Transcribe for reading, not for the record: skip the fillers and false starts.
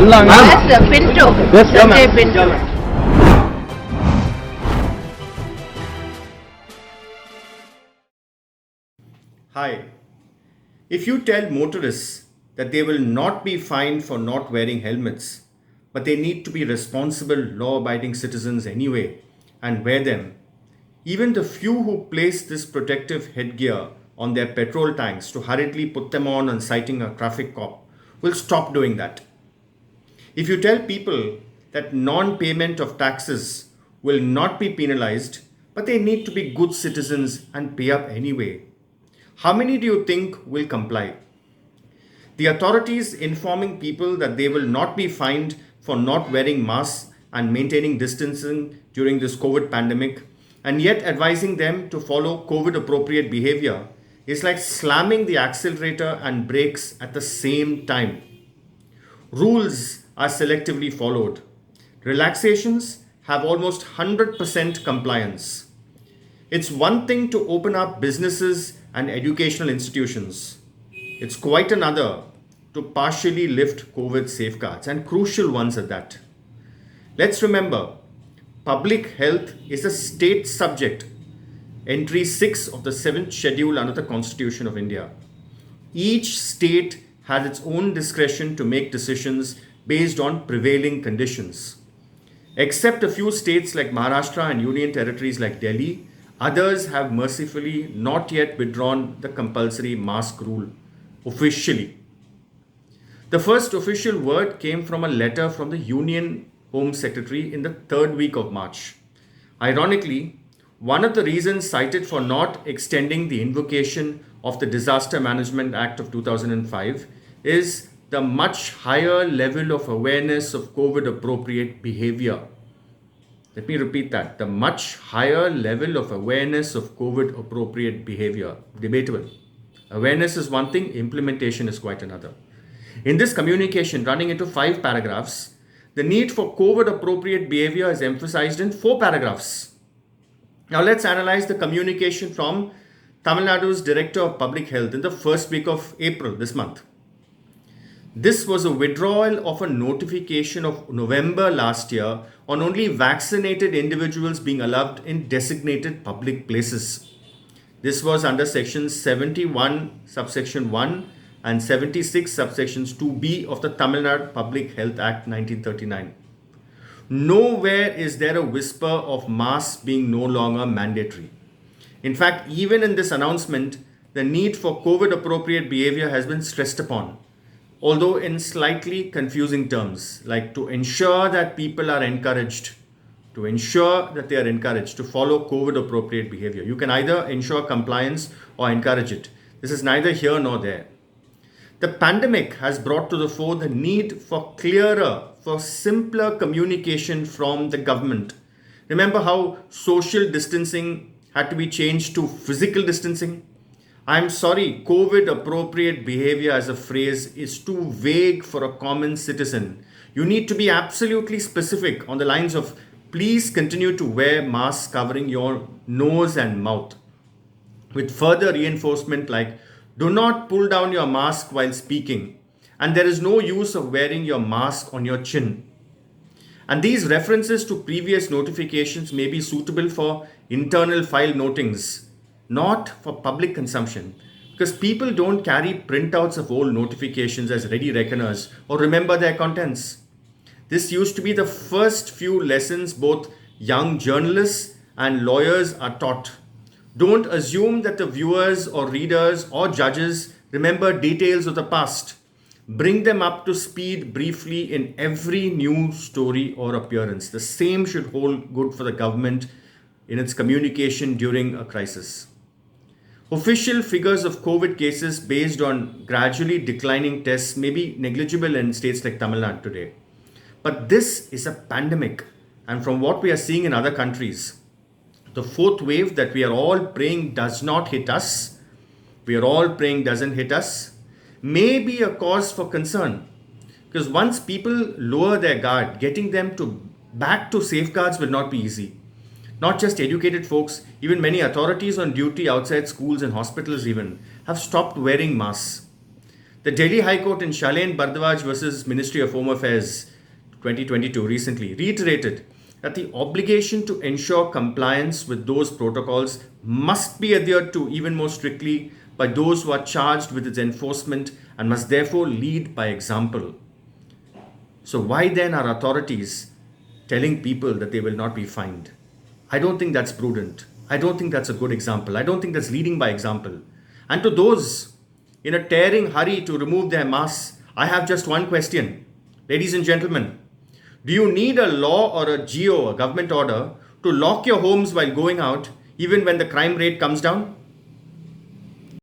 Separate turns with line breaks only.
That's a Pinto. Sanjay Pinto.
Hi. If you tell motorists that they will not be fined for not wearing helmets, but they need to be responsible, law abiding citizens anyway and wear them, even the few who place this protective headgear on their petrol tanks to hurriedly put them on citing a traffic cop will stop doing that. If you tell people that non payment of taxes will not be penalized, but they need to be good citizens and pay up anyway, how many do you think will comply? The authorities informing people that they will not be fined for not wearing masks and maintaining distancing during this COVID pandemic, and yet advising them to follow COVID appropriate behavior is like slamming the accelerator and brakes at the same time. Rules are selectively followed. Relaxations have almost 100% compliance. It's one thing to open up businesses and educational institutions. It's quite another to partially lift COVID safeguards, and crucial ones at that. Let's remember, public health is a state subject. Entry 6 of the 7th schedule under the Constitution of India. Each state has its own discretion to make decisions based on prevailing conditions. Except a few states like Maharashtra and union territories like Delhi, others have mercifully not yet withdrawn the compulsory mask rule officially. The first official word came from a letter from the Union Home Secretary in the third week of March. Ironically, one of the reasons cited for not extending the invocation of the Disaster Management Act of 2005 is the much higher level of awareness of COVID appropriate behavior. Let me repeat that. The much higher level of awareness of COVID appropriate behavior. Debatable. Awareness is one thing, implementation is quite another. In this communication, running into 5 paragraphs, the need for COVID appropriate behavior is emphasized in 4 paragraphs. Now let's analyze the communication from Tamil Nadu's Director of Public Health in the first week of April this month. This was a withdrawal of a notification of November last year on only vaccinated individuals being allowed in designated public places. This was under section 71 subsection 1 and 76 subsections 2b of the Tamil Nadu Public Health Act 1939. Nowhere is there a whisper of masks being no longer mandatory. In fact, even in this announcement, the need for COVID appropriate behavior has been stressed upon, although in slightly confusing terms, like to ensure that people are encouraged, to follow COVID appropriate behavior. You can either ensure compliance or encourage it. This is neither here nor there. The pandemic has brought to the fore the need for clearer, for simpler communication from the government. Remember how social distancing had to be changed to physical distancing? I'm sorry, COVID appropriate behavior as a phrase is too vague for a common citizen. You need to be absolutely specific on the lines of please continue to wear masks covering your nose and mouth, with further reinforcement like do not pull down your mask while speaking, and there is no use of wearing your mask on your chin. And these references to previous notifications may be suitable for internal file notings, not for public consumption, because people don't carry printouts of old notifications as ready reckoners or remember their contents. This used to be the first few lessons both young journalists and lawyers are taught. Don't assume that the viewers or readers or judges remember details of the past. Bring them up to speed briefly in every new story or appearance. The same should hold good for the government in its communication during a crisis. Official figures of COVID cases based on gradually declining tests may be negligible in states like Tamil Nadu today. But this is a pandemic, and from what we are seeing in other countries, the fourth wave that we are all praying does not hit us, doesn't hit us, may be a cause for concern. Because once people lower their guard, getting them back to safeguards will not be easy. Not just educated folks, even many authorities on duty outside schools and hospitals even have stopped wearing masks. The Delhi High Court in Shailen Bardwaj versus Ministry of Home Affairs 2022 recently reiterated that the obligation to ensure compliance with those protocols must be adhered to even more strictly by those who are charged with its enforcement and must therefore lead by example. So, why then are authorities telling people that they will not be fined? I don't think that's prudent. I don't think that's a good example. I don't think that's leading by example. And to those in a tearing hurry to remove their masks, I have just one question. Ladies and gentlemen, do you need a law or a GO, a government order, to lock your homes while going out, even when the crime rate comes down?